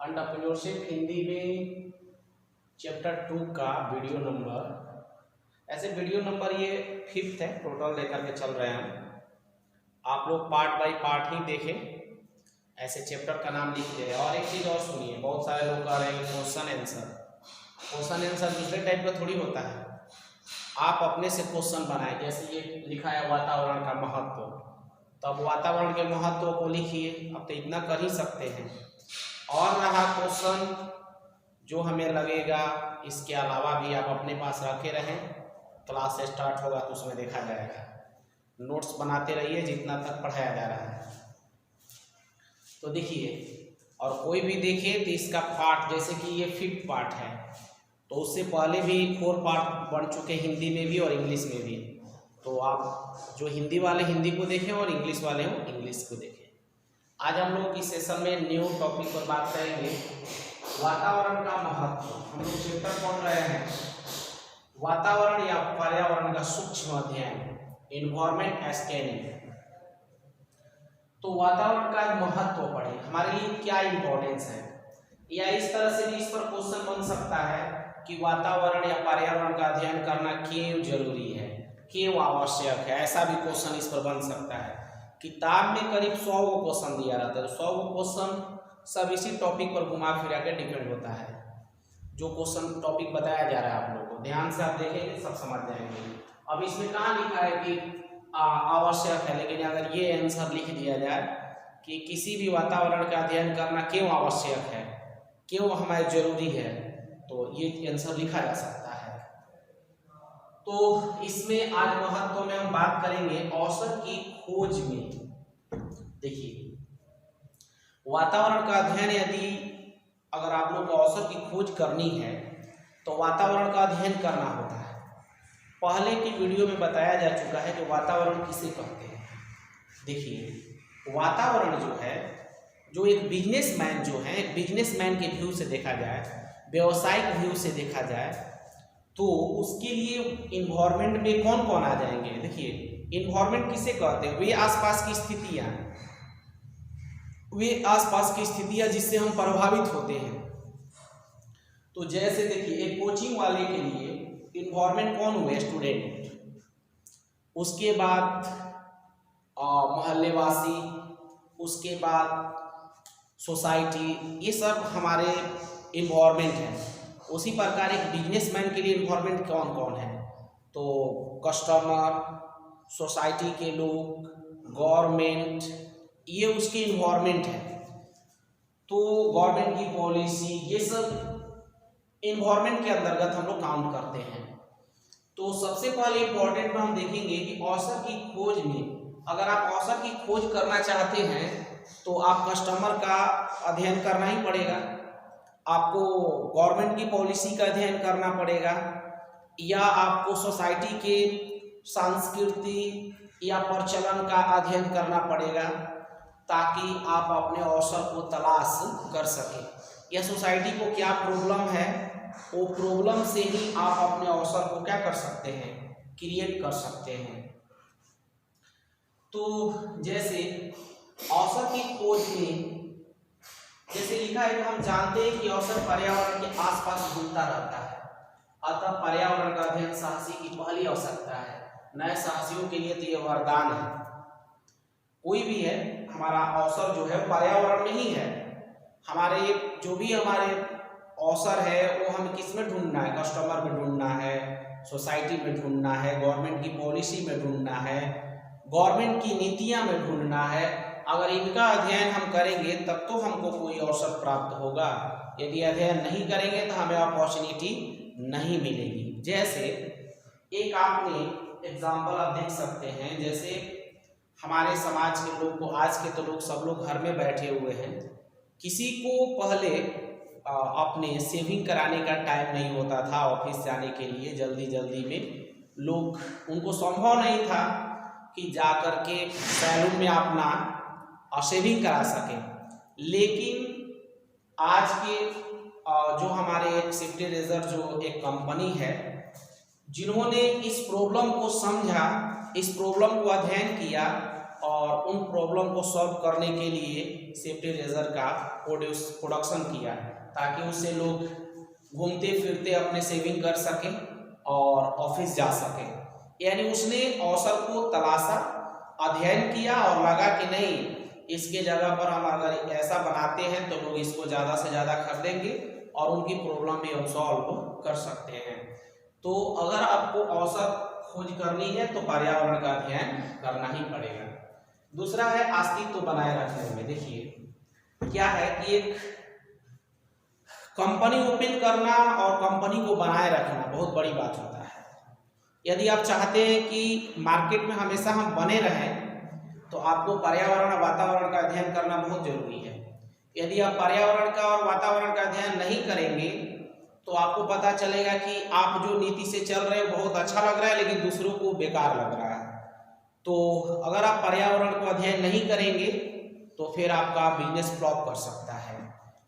Entrepreneurship Hindi में chapter 2 का video number, ऐसे वीडियो नंबर ये 5th है, टोटल लेकर के चल रहे हैं हम। आप लोग पार्ट बाय पार्ट ही देखें, ऐसे चैप्टर का नाम लिख दे। और एक चीज़ और सुनिए, बहुत सारे लोग कह रहे हैं क्वेश्चन आंसर दूसरे टाइप का थोड़ी होता है। आप अपने से क्वेश्चन बनाए, जैसे ये लिखा है वातावरण का महत्व, तो अब वातावरण के महत्व को लिखिए। अब तो इतना कर ही सकते हैं। और रहा क्वेश्चन जो हमें लगेगा, इसके अलावा भी आप अपने पास रखे रहें, क्लास स्टार्ट होगा तो उसमें देखा जाएगा। नोट्स बनाते रहिए जितना तक पढ़ाया जा रहा है। तो देखिए, और कोई भी देखे तो इसका पार्ट, जैसे कि ये 5th पार्ट है, तो उससे पहले भी 4 पार्ट बन चुके हिंदी में भी और इंग्लिश में भी। तो आप जो हिंदी वाले हिंदी को देखें और इंग्लिश वाले हो इंग्लिश को देखें। आज हम लोग इस सेशन में न्यू टॉपिक पर बात करेंगे, वातावरण का महत्व। हम लोग चैप्टर पढ़ रहे हैं वातावरण या पर्यावरण का सूक्ष्म अध्ययन, इन्वायरमेंट स्कैनिंग। तो वातावरण का महत्व पढ़े, हमारे लिए क्या इंपॉर्टेंस है, या इस तरह से भी इस पर क्वेश्चन बन सकता है कि वातावरण या पर्यावरण का अध्ययन करना क्यों जरूरी है, क्यों आवश्यक है। ऐसा भी क्वेश्चन इस पर बन सकता है। किताब में करीब 100 वो क्वेश्चन दिया रहता है, 100 वो क्वेश्चन सब इसी टॉपिक पर घुमा फिरा के डिपेंड होता है। जो क्वेश्चन टॉपिक बताया जा रहा है आप लोगों को ध्यान से आप देखेंगे सब समझ जाएंगे। अब इसमें कहाँ लिखा है कि आवश्यक है, लेकिन अगर ये आंसर लिख दिया जाए कि किसी भी वातावरण का अध्ययन करना क्यों आवश्यक है, क्यों हमारे जरूरी है, तो ये आंसर लिखा जा सकता है। तो इसमें आज महत्व में हम बात करेंगे औसत की खोज में। देखिए, वातावरण का अध्ययन यदि अगर आप लोग को औसत की खोज करनी है तो वातावरण का अध्ययन करना होता है। पहले की वीडियो में बताया जा चुका है कि वातावरण किसे कहते हैं। देखिए, वातावरण जो है, जो एक बिजनेसमैन जो है, एक बिजनेसमैन के व्यू से देखा जाए, व्यवसायिक व्यू से देखा जाए, तो उसके लिए इन्वायरमेंट में कौन कौन आ जाएंगे। देखिए, इन्वायरमेंट किसे कहते हैं, वे आसपास की स्थितियाँ, वे आसपास की स्थितियाँ जिससे हम प्रभावित होते हैं। तो जैसे देखिए, एक कोचिंग वाले के लिए इन्वायरमेंट कौन हुए, स्टूडेंट, उसके बाद मोहल्लेवासी, उसके बाद सोसाइटी, ये सब हमारे इन्वायरमेंट हैं। उसी प्रकार एक बिजनेसमैन के लिए इन्वायरमेंट कौन कौन है, तो कस्टमर, सोसाइटी के लोग, गवर्नमेंट, ये उसके इन्वायरमेंट है। तो गवर्नमेंट की पॉलिसी, ये सब इन्वायरमेंट के अंतर्गत हम लोग काउंट करते हैं। तो सबसे पहले इंपॉर्टेंट में हम देखेंगे कि औसत की खोज में, अगर आप औसत की खोज करना चाहते हैं तो आप कस्टमर का अध्ययन करना ही पड़ेगा, आपको गवर्नमेंट की पॉलिसी का अध्ययन करना पड़ेगा, या आपको सोसाइटी के संस्कृति या प्रचलन का अध्ययन करना पड़ेगा, ताकि आप अपने अवसर को तलाश कर सकें, या सोसाइटी को क्या प्रॉब्लम है, वो प्रॉब्लम से ही आप अपने अवसर को क्या कर सकते हैं, क्रिएट कर सकते हैं। तो जैसे औसत की खोज में जैसे लिखा है कि हम जानते हैं कि औसत पर्यावरण के आसपास घूमता रहता है, अतः पर्यावरण का अध्ययन साहसी की पहली आवश्यकता है। नए साहसियों के लिए तो ये वरदान है। कोई भी है, हमारा अवसर जो है पर्यावरण में ही है। हमारे जो भी हमारे अवसर है वो हमें किस में ढूंढना है, कस्टमर में ढूंढना है, सोसाइटी में ढूंढना है, गवर्नमेंट की पॉलिसी में ढूंढना है, गवर्नमेंट की नीतियां में ढूंढना है। अगर इनका अध्ययन हम करेंगे तब तो हमको कोई अवसर प्राप्त होगा। यदि अध्ययन नहीं करेंगे तो हमें अपॉर्चुनिटी नहीं मिलेगी। जैसे एक आपने एग्जाम्पल आप देख सकते हैं, जैसे हमारे समाज के लोग को, आज के तो लोग सब लोग घर में बैठे हुए हैं, किसी को पहले अपने सेविंग कराने का टाइम नहीं होता था, ऑफिस जाने के लिए जल्दी जल्दी में लोग, उनको संभव नहीं था कि जा कर के सैलून में अपना सेविंग करा सकें। लेकिन आज के जो हमारे एक सेफ्टी रेजर जो एक कंपनी है, जिन्होंने इस प्रॉब्लम को समझा, इस प्रॉब्लम को अध्ययन किया और उन प्रॉब्लम को सॉल्व करने के लिए सेफ्टी रेजर का प्रोडक्शन किया, ताकि उससे लोग घूमते फिरते अपने सेविंग कर सकें और ऑफिस जा सकें। यानी उसने अवसर को तलाशा, अध्ययन किया और लगा कि नहीं, इसके जगह पर हम अगर ऐसा बनाते हैं तो लोग इसको ज़्यादा से ज़्यादा खरीदेंगे और उनकी प्रॉब्लम भी हम सॉल्व कर सकते हैं। तो अगर आपको औसत खोज करनी है तो पर्यावरण का अध्ययन करना ही पड़ेगा। दूसरा है अस्तित्व बनाए रखने में। देखिए क्या है कि एक कंपनी ओपन करना और कंपनी को बनाए रखना बहुत बड़ी बात होता है। यदि आप चाहते हैं कि मार्केट में हमेशा हम बने रहें तो आपको पर्यावरण और वातावरण का अध्ययन करना बहुत जरूरी है। यदि आप पर्यावरण का और वातावरण का अध्ययन नहीं करेंगे तो आपको पता चलेगा कि आप जो नीति से चल रहे हैं बहुत अच्छा लग रहा है, लेकिन दूसरों को बेकार लग रहा है। तो अगर आप पर्यावरण को अध्ययन नहीं करेंगे तो फिर आपका बिजनेस फ्लॉप कर सकता है।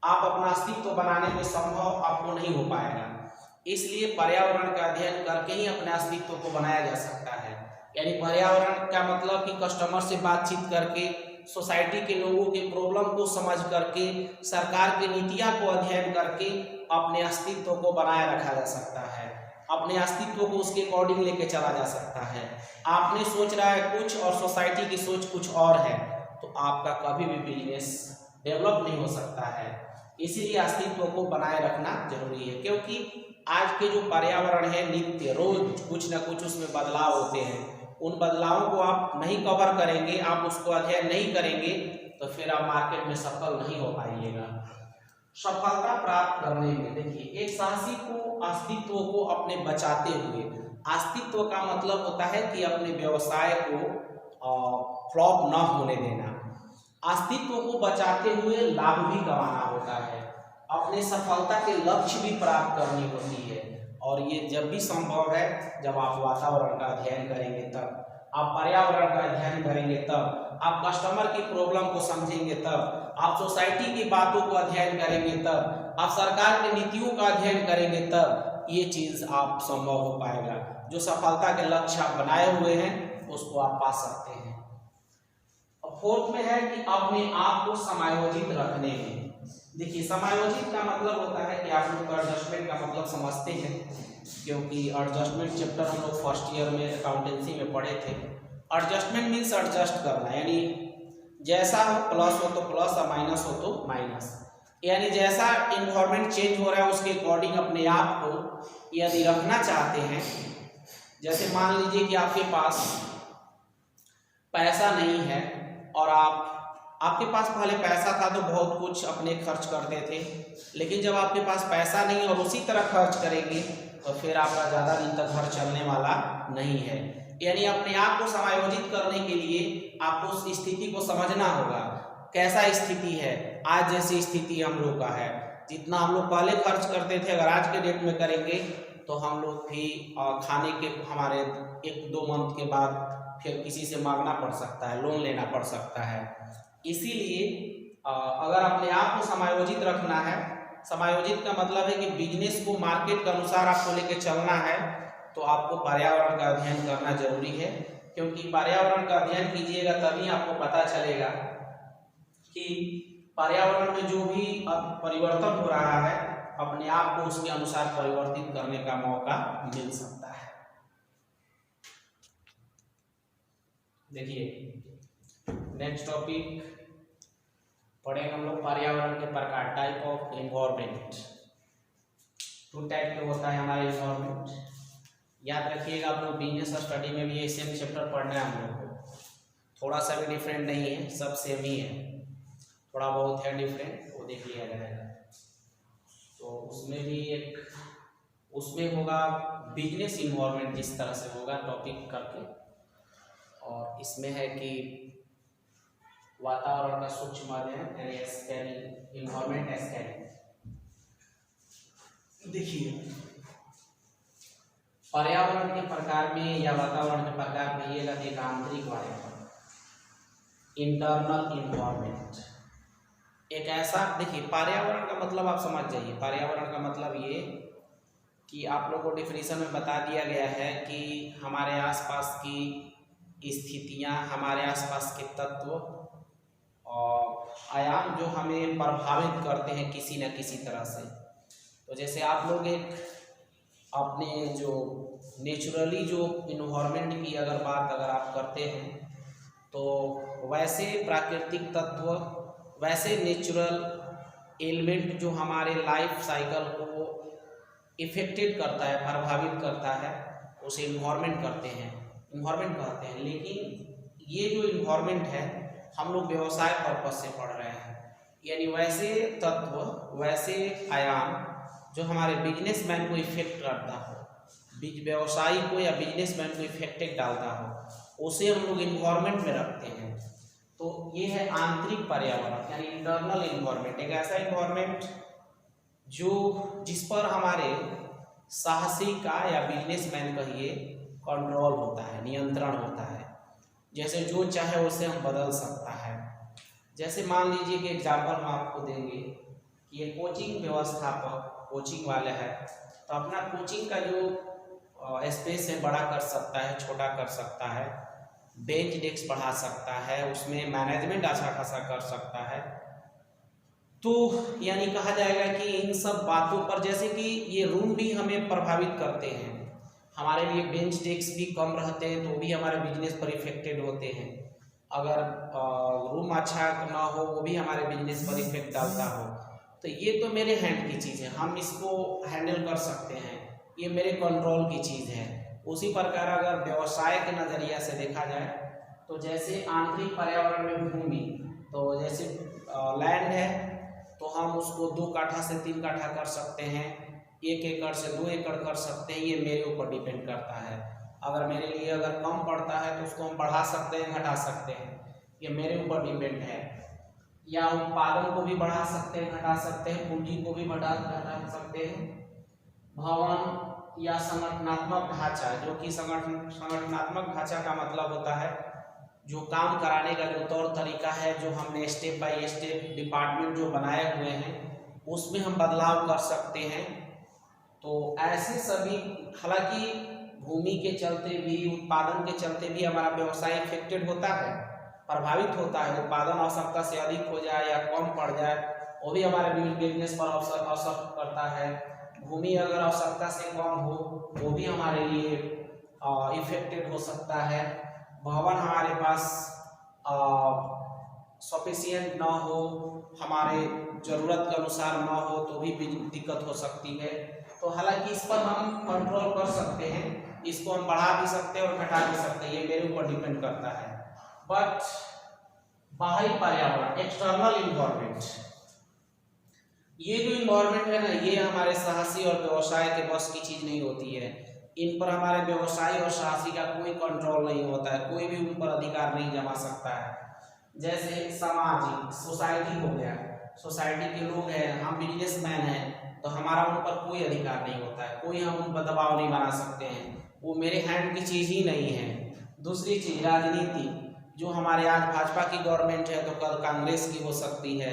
आप अपना अस्तित्व बनाने में संभव आपको नहीं हो पाएगा। इसलिए पर्यावरण का अध्ययन करके ही अपने अस्तित्व को बनाया जा सकता है। यानी पर्यावरण का मतलब कि कस्टमर से बातचीत करके, सोसाइटी के लोगों के प्रॉब्लम को समझ करके, सरकार की नीतियां को अध्ययन करके अपने अस्तित्व को बनाए रखा जा सकता है। अपने अस्तित्व को उसके अकॉर्डिंग लेके चला जा सकता है। आपने सोच रहा है कुछ और सोसाइटी की सोच कुछ और है तो आपका कभी भी बिजनेस डेवलप नहीं हो सकता है। इसीलिए अस्तित्व को बनाए रखना जरूरी है, क्योंकि आज के जो पर्यावरण है नित्य रोज कुछ न कुछ उसमें बदलाव होते हैं। उन बदलावों को आप नहीं कवर करेंगे, आप उसको अध्ययन नहीं करेंगे तो फिर आप मार्केट में सफल नहीं हो पाइएगा। सफलता प्राप्त करने में देखिए एक साहसी को अस्तित्व को अपने बचाते हुए, अस्तित्व का मतलब होता है कि अपने व्यवसाय को फ्लॉप न होने देना, अस्तित्व को बचाते हुए लाभ भी कमाना होता है, अपने सफलता के लक्ष्य भी प्राप्त करनी होती है। और ये जब भी संभव है जब आप वातावरण का अध्ययन करेंगे तब, आप पर्यावरण का अध्ययन करेंगे तब, आप कस्टमर की प्रॉब्लम को समझेंगे तब, आप सोसाइटी की बातों को अध्ययन करेंगे तब, आप सरकार की नीतियों का अध्ययन करेंगे तब ये चीज़ आप संभव हो पाएगा। जो सफलता के लक्ष्य आप बनाए हुए हैं उसको आप पा सकते हैं। और फोर्थ में है कि अपने आप को समायोजित रखने में। देखिए समायोजित का मतलब होता है कि आप लोग एडजस्टमेंट का मतलब समझते हैं, क्योंकि एडजस्टमेंट चैप्टर हम लोग फर्स्ट ईयर में अकाउंटेंसी में पढ़े थे। एडजस्टमेंट मीन्स एडजस्ट करना, यानी जैसा हो प्लस हो तो प्लस और माइनस हो तो माइनस, यानी जैसा इन्वायरमेंट चेंज हो रहा है उसके अकॉर्डिंग अपने आप को यदि रखना चाहते हैं। जैसे मान लीजिए कि आपके पास पैसा नहीं है और आपके पास पहले पैसा था तो बहुत कुछ अपने खर्च करते थे, लेकिन जब आपके पास पैसा नहीं और उसी तरह खर्च करेंगे तो फिर आपका ज़्यादा दिन तक घर चलने वाला नहीं है। यानी अपने आप को समायोजित करने के लिए आपको उस स्थिति को समझना होगा। कैसा स्थिति है? आज जैसी स्थिति हम लोग का है, जितना हम लोग पहले खर्च करते थे अगर आज के डेट में करेंगे तो हम लोग भी खाने के हमारे 1-2 मंथ के बाद फिर किसी से मांगना पड़ सकता है, लोन लेना पड़ सकता है। इसीलिए अगर अपने आप को समायोजित रखना है, समायोजित का मतलब है कि बिजनेस को मार्केट के अनुसार आपको लेके चलना है, तो आपको पर्यावरण का अध्ययन करना जरूरी है। क्योंकि पर्यावरण का अध्ययन कीजिएगा तभी आपको पता चलेगा कि पर्यावरण में जो भी परिवर्तन हो रहा है अपने आप को उसके अनुसार परिवर्तित करने का मौका मिल सकता है। देखिए नेक्स्ट टॉपिक पढ़ेंगे हम लोग पर्यावरण के प्रकार, टाइप ऑफ एनवायरनमेंट। 2 टाइप के होता है हमारे एनवायरनमेंट। याद रखिएगा आप लोग बिजनेस स्टडी में भी ये सेम चैप्टर पढ़ना है हम लोग को, थोड़ा सा भी डिफरेंट नहीं है, सब सेम ही है, थोड़ा बहुत है डिफरेंट, वो देख लिया जाएगा। तो उसमें भी उसमें होगा बिजनेस इन्वायरमेंट, जिस तरह से होगा टॉपिक करके, और इसमें है कि वातावरण का सूक्ष्म अध्ययन यानी स्कैनिंग, इन्वायरमेंट स्कैनिंग। देखिए पर्यावरण के प्रकार में या वातावरण के प्रकार में ये लगे आंतरिक वातावरण, इंटरनल इन्वायरमेंट। एक ऐसा, देखिए पर्यावरण का मतलब आप समझ जाइए, पर्यावरण का मतलब ये कि आप लोगों को डिफिनीशन में बता दिया गया है कि हमारे आसपास की स्थितियाँ, हमारे आसपास के तत्व और आयाम जो हमें प्रभावित करते हैं किसी न किसी तरह से। तो जैसे आप लोग एक अपने जो नेचुरली जो इन्वायरमेंट की अगर आप करते हैं, तो वैसे प्राकृतिक तत्व, वैसे नेचुरल एलिमेंट जो हमारे लाइफ साइकिल को इफेक्टेड करता है, प्रभावित करता है, उसे इन्वायरमेंट कहते हैं। लेकिन ये जो इन्वायरमेंट है हम लोग व्यवसाय पर्पज से पढ़ रहे हैं, यानी वैसे तत्व, वैसे आयाम जो हमारे बिजनेसमैन को इफेक्ट करता हो, व्यवसायी को या बिजनेसमैन को इफेक्टेड डालता हो, उसे हम लोग इन्वायरमेंट में रखते हैं। तो ये है आंतरिक पर्यावरण यानी इंटरनल इन्वायरमेंट, एक ऐसा इन्वायरमेंट जिस पर हमारे साहसी का या बिजनेसमैन कहिए कंट्रोल होता है, नियंत्रण होता है। जैसे जो चाहे उसे हम बदल सकता है। जैसे मान लीजिए कि एग्जाम्पल हम आपको देंगे कि ये कोचिंग व्यवस्थापक कोचिंग वाले हैं, तो अपना कोचिंग का जो स्पेस है बड़ा कर सकता है, छोटा कर सकता है, बेंच डेस्क बढ़ा सकता है, उसमें मैनेजमेंट अच्छा खासा कर सकता है। तो यानी कहा जाएगा कि इन सब बातों पर, जैसे कि ये रूम भी हमें प्रभावित करते हैं, हमारे लिए बेंच डेस्क भी कम रहते हैं तो भी हमारे बिजनेस पर इफेक्टेड होते हैं। अगर रूम अच्छा ना हो वो भी हमारे बिजनेस पर इफेक्ट डालता हो। तो ये तो मेरे हैंड की चीज़ है, हम इसको हैंडल कर सकते हैं, ये मेरे कंट्रोल की चीज़ है। उसी प्रकार अगर व्यवसाय के नज़रिया से देखा जाए तो जैसे आंतरिक पर्यावरण में भूमि, तो जैसे लैंड है तो हम उसको 2 काठा से 3 काठा कर सकते हैं, 1 एकड़ से 2 एकड़ कर सकते हैं, ये मेरे ऊपर डिपेंड करता है। अगर मेरे लिए अगर कम पड़ता है तो उसको हम बढ़ा सकते हैं, घटा सकते हैं, ये मेरे ऊपर डिपेंड है। या उत्पादन को भी बढ़ा सकते हैं, घटा सकते हैं, पूंजी को भी घटा सकते हैं। भवन या संगठनात्मक ढांचा, जो कि संगठनात्मक ढांचा का मतलब होता है जो काम कराने का जो तौर तरीका है, जो हमने स्टेप बाय स्टेप डिपार्टमेंट जो बनाए हुए हैं उसमें हम बदलाव कर सकते हैं। तो ऐसे सभी, हालांकि भूमि के चलते भी, उत्पादन के चलते भी हमारा व्यवसाय इफेक्टेड होता है, प्रभावित होता है। उत्पादन आवश्यकता से अधिक हो जाए या कम पड़ जाए वो भी हमारे बिजनेस पर असर करता है। भूमि अगर आवश्यकता से कम हो वो भी हमारे लिए इफेक्टेड हो सकता है। भवन हमारे पास सफिशिएंट ना हो, हमारे ज़रूरत के अनुसार ना हो तो भी दिक्कत हो सकती है। तो हालांकि इस पर हम कंट्रोल कर सकते हैं, इसको हम बढ़ा भी सकते हैं और घटा भी सकते हैं, ये मेरे ऊपर डिपेंड करता है। बट बाहरी पर्यावरण, एक्सटर्नल इन्वायरमेंट, ये जो इन्वायरमेंट है ना, ये हमारे साहसी और व्यवसाय के बस की चीज़ नहीं होती है। इन पर हमारे व्यवसाय और साहसी का कोई कंट्रोल नहीं होता है, कोई भी उन पर अधिकार नहीं जमा सकता है। जैसे सामाजिक सोसाइटी हो गया, सोसाइटी के लोग हैं, हम बिजनेसमैन हैं, तो हमारा उन पर कोई अधिकार नहीं होता है, कोई हम उन पर दबाव नहीं बना सकते हैं, वो मेरे हैंड की चीज़ ही नहीं है। दूसरी चीज़ राजनीति, जो हमारे आज भाजपा की गवर्नमेंट है तो कल कांग्रेस की हो सकती है,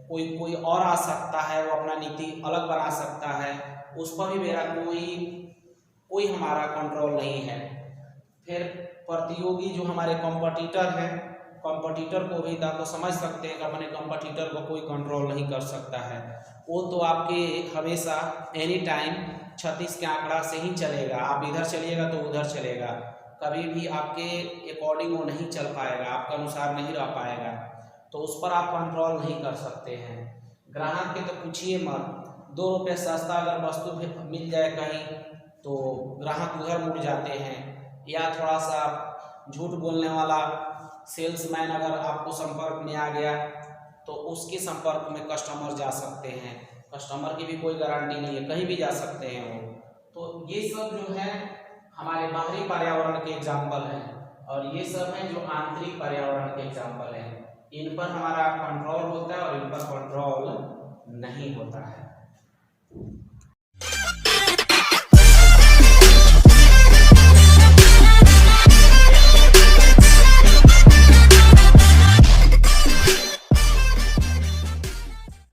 कोई और आ सकता है, वो अपना नीति अलग बना सकता है, उस पर भी मेरा कोई हमारा कंट्रोल नहीं है। फिर प्रतियोगी जो हमारे कॉम्पिटिटर हैं, कॉम्पिटिटर को भी तो समझ सकते हैं कि अपने कॉम्पिटिटर को कोई कंट्रोल नहीं कर सकता है, वो तो आपके हमेशा एनी टाइम 36 के आंकड़ा से ही चलेगा, आप इधर चलिएगा तो उधर चलेगा, कभी भी आपके अकॉर्डिंग वो नहीं चल पाएगा, आपके अनुसार नहीं रह पाएगा, तो उस पर आप कंट्रोल नहीं कर सकते हैं। ग्राहक के तो पूछिए मत, 2 रुपये सस्ता अगर वस्तु मिल जाए कहीं तो ग्राहक उधर मुड़ जाते हैं, या थोड़ा सा झूठ बोलने वाला सेल्समैन अगर आपको संपर्क में आ गया तो उसके संपर्क में कस्टमर जा सकते हैं, कस्टमर की भी कोई गारंटी नहीं है, कहीं भी जा सकते हैं वो। तो ये सब जो है हमारे बाहरी पर्यावरण के एग्जाम्पल हैं, और ये सब हैं जो आंतरिक पर्यावरण के एग्जाम्पल हैं। इन पर हमारा कंट्रोल होता है और इन पर कंट्रोल नहीं होता है।